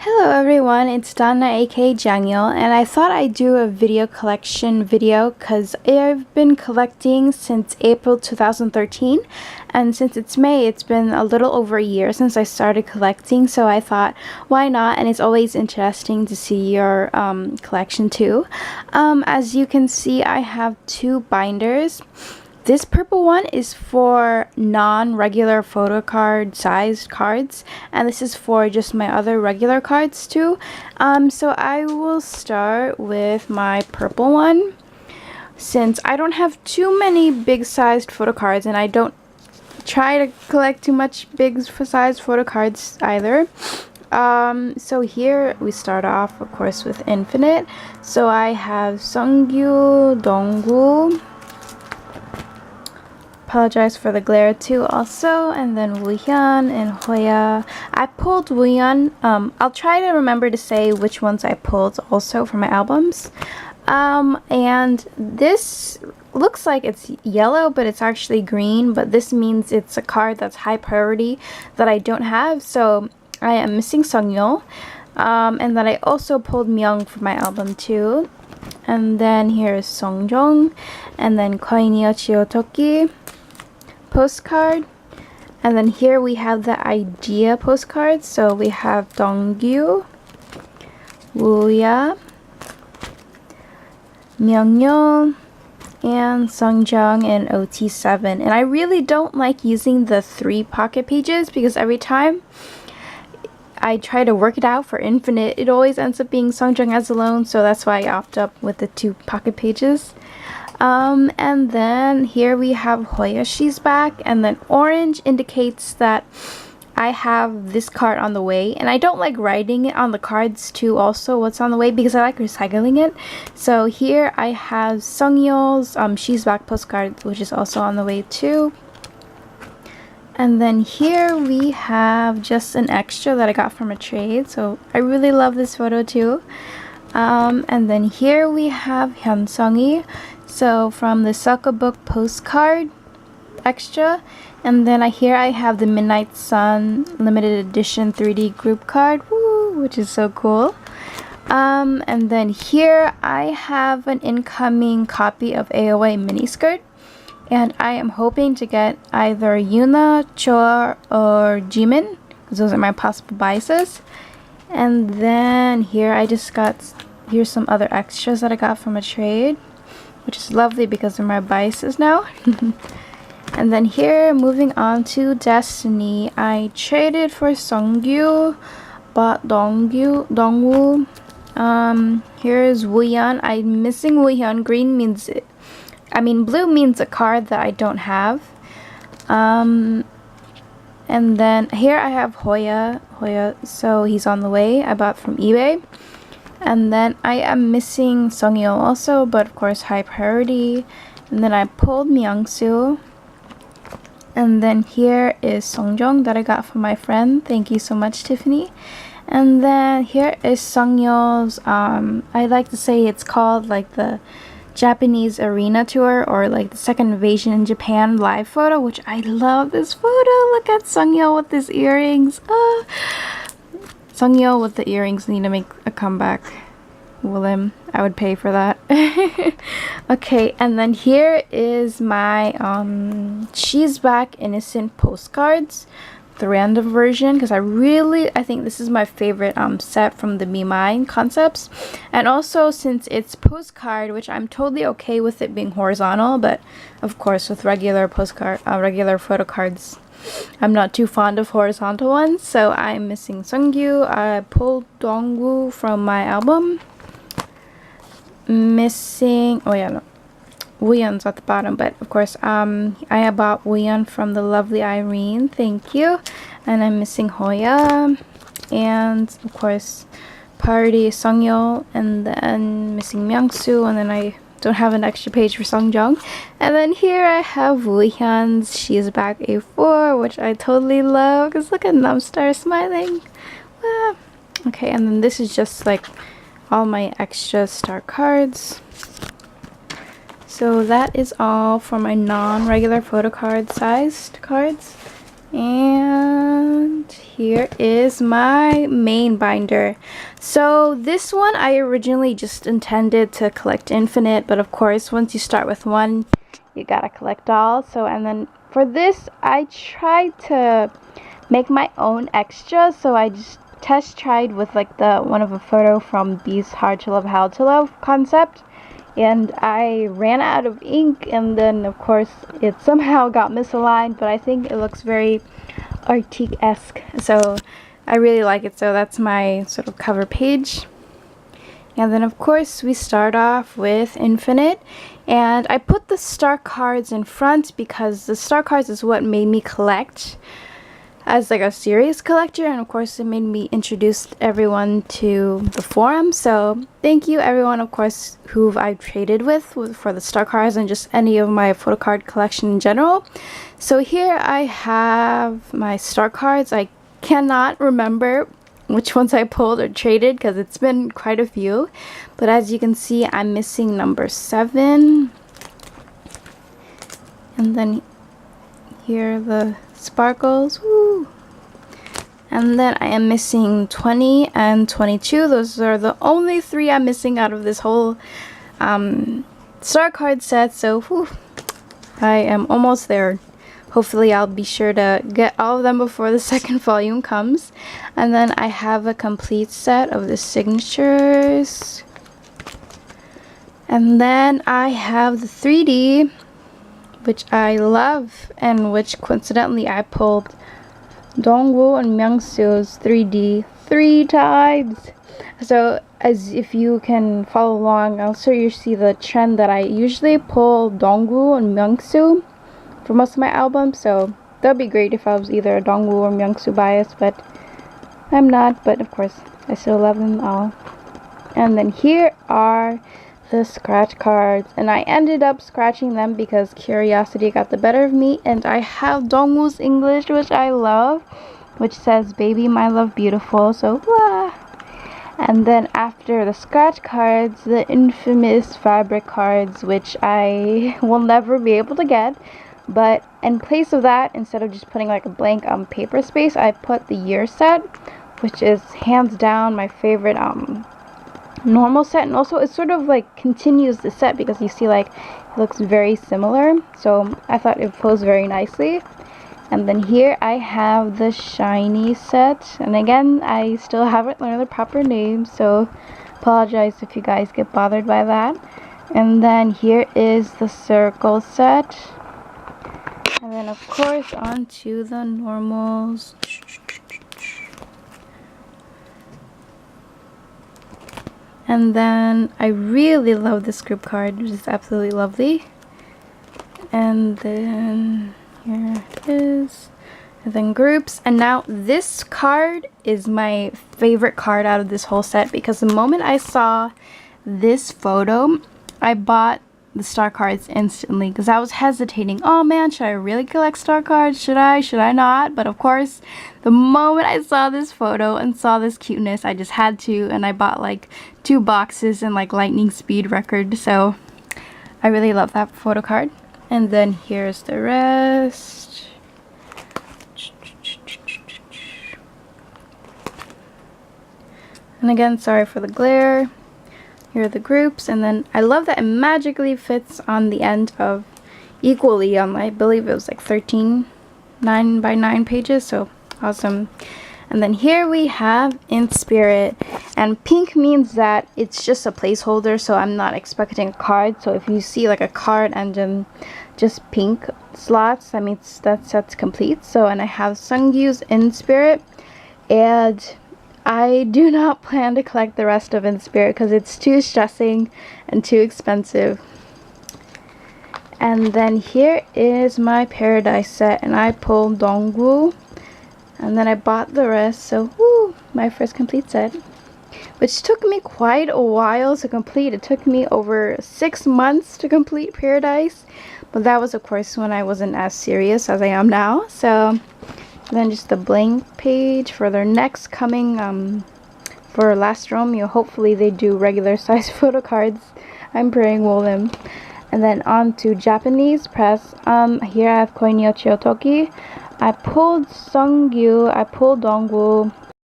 Hello everyone, it's Donna aka Jangyeol, and I thought I'd do a video collection video because I've been collecting since April 2013, and since it's May, it's been a little over a year since I started collecting, so I thought why not, and it's always interesting to see your collection too. As you can see, I have two binders. This purple one is for non-regular photocard sized cards, and this is for just my other regular cards too. So I will start with my purple one, since I don't have too many big sized photocards and I don't try to collect too much big sized photocards either. So here we start off, of course, with Infinite. So I have Seongyu, Donggu. Apologize for the glare too also, and then Woohyun and Hoya. I pulled Woohyun. I'll try to remember to say which ones I pulled also for my albums. And this looks like it's yellow, but it's actually green, but this means it's a card that's high priority that I don't have, so I am missing Sungyeol. And then I also pulled Myung for my album too. And then here's Songjong, and then Koinio Chiotoki postcard, and then here we have the idea postcard. So we have Dongyu, Wooya, Myeongyeol, and Sungjung in OT7. And I really don't like using the 3 pocket pages because every time I try to work it out for Infinite, it always ends up being Sungjung as alone, so that's why I opt up with the 2 pocket pages. And then here we have Hoya, she's back, and then orange indicates that I have this card on the way, and I don't like writing it on the cards too also what's on the way because I like recycling it. So here I have Sungyeol's she's back postcard, which is also on the way too. And then here we have just an extra that I got from a trade, so I really love this photo too. And then here we have Hyunsungi, so from the Sucker Book postcard extra. And then here I have the Midnight Sun limited edition 3D group card, woo, which is so cool. And then here I have an incoming copy of AOA miniskirt, and I am hoping to get either Yuna, Choa, or Jimin, because those are my possible biases. And then here I just got, here's some other extras that I got from a trade, which is lovely because they're my biases now. And then here, moving on to Destiny, I traded for Seongyu, bought Dongwoo. Here's Woohyun. I'm missing Woohyun. Green means blue means a card that I don't have. And then here I have Hoya, so he's on the way. I bought from eBay. And then I am missing Sungyeol also, but of course high priority. And then I pulled Myungsu. And then here is Songjong that I got from my friend. Thank you so much, Tiffany. And then here is Sungyeol's, I like to say it's called like the Japanese arena tour, or like the second invasion in Japan live photo, which I love this photo. Look at Sungyeol with his earrings. Sungyeol with the earrings need to make a comeback. Willem, I would pay for that. Okay, and then here is my She's Back Innocent postcards, the random version, because I think this is my favorite set from the Be Mine concepts. And also, since it's postcard, which I'm totally okay with it being horizontal, but of course with regular photo cards, I'm not too fond of horizontal ones. So I'm missing Seongyu. I pulled Dongwoo from my album. Missing, Woohyun's at the bottom, but of course I have bought Woohyun from the lovely Irene, thank you. And I'm missing Hoya, and of course Party Sungyeol, and then missing Myungsu, and then I don't have an extra page for Sungjung. And then here I have Woohyun's She's Back A4, which I totally love because look at Numstar smiling. Wow. Okay, and then this is just like all my extra star cards. So that is all for my non-regular photocard sized cards. And here is my main binder. So this one I originally just intended to collect infinite, but of course once you start with one, you gotta collect all. So, and then for this I tried to make my own extra, so I just test tried with like the one of a photo from Be's Hard to Love How to Love concept, and I ran out of ink, and then of course it somehow got misaligned, but I think it looks very Arctic-esque, so I really like it. So that's my sort of cover page. And then of course we start off with infinite, and I put the star cards in front because the star cards is what made me collect as like a serious collector, and of course it made me introduce everyone to the forum. So thank you everyone, of course, who I've traded with for the star cards and just any of my photocard collection in general. So here I have my star cards. I cannot remember which ones I pulled or traded because it's been quite a few, but as you can see I'm missing number 7, and then here are the sparkles. Woo. And then I am missing 20 and 22. Those are the only 3 I'm missing out of this whole star card set. So whew, I am almost there. Hopefully I'll be sure to get all of them before the second volume comes. And then I have a complete set of the signatures. And then I have the 3D, which I love, and which coincidentally I pulled Dongwoo and Myungsu's 3D 3 times. So as if you can follow along, also you see the trend that I usually pull Dongwoo and Myungsu for most of my albums. So that'd be great if I was either a Dongwoo or Myungsu bias, but I'm not. But of course I still love them all. And then here are the scratch cards, and I ended up scratching them because curiosity got the better of me, and I have Dongwoo's English, which I love, which says baby my love beautiful. So blah. And then after the scratch cards, the infamous fabric cards, which I will never be able to get, but in place of that, instead of just putting like a blank paper space, I put the year set, which is hands down my favorite normal set, and also it sort of like continues the set because you see like it looks very similar, so I thought it posed very nicely. And then here I have the shiny set, and again I still haven't learned the proper name, so apologize if you guys get bothered by that. And then here is the circle set, and then of course on to the normals. And then I really love this group card, which is absolutely lovely. And then here it is. And then groups. And now this card is my favorite card out of this whole set, because the moment I saw this photo, I bought the star cards instantly because I was hesitating. Oh man, should I really collect star cards? Should I not? But of course, the moment I saw this photo and saw this cuteness, I just had to, and I bought like 2 boxes in like lightning speed record. So I really love that photo card. And then here's the rest. And again, sorry for the glare. Here are the groups, and then I love that it magically fits on the end of equally on, I believe it was like 13 9x9 pages, so awesome. And then here we have In Spirit, and pink means that it's just a placeholder, so I'm not expecting a card. So if you see like a card and then just pink slots, that means that set's complete. So, and I have Sungkyu's In Spirit, and I do not plan to collect the rest of In Spirit because it's too stressing and too expensive. And then here is my Paradise set, and I pulled Dongwoo, and then I bought the rest. So woo, my first complete set, which took me quite a while to complete. It took me over 6 months to complete Paradise, but that was of course when I wasn't as serious as I am now. So then just the blank page for their next coming for Last Romeo. Hopefully they do regular size photo cards. I'm praying will them. And then on to Japanese press. Here I have Koinyo Chiyotoki. I pulled Sunggyu, I pulled Dongwoo,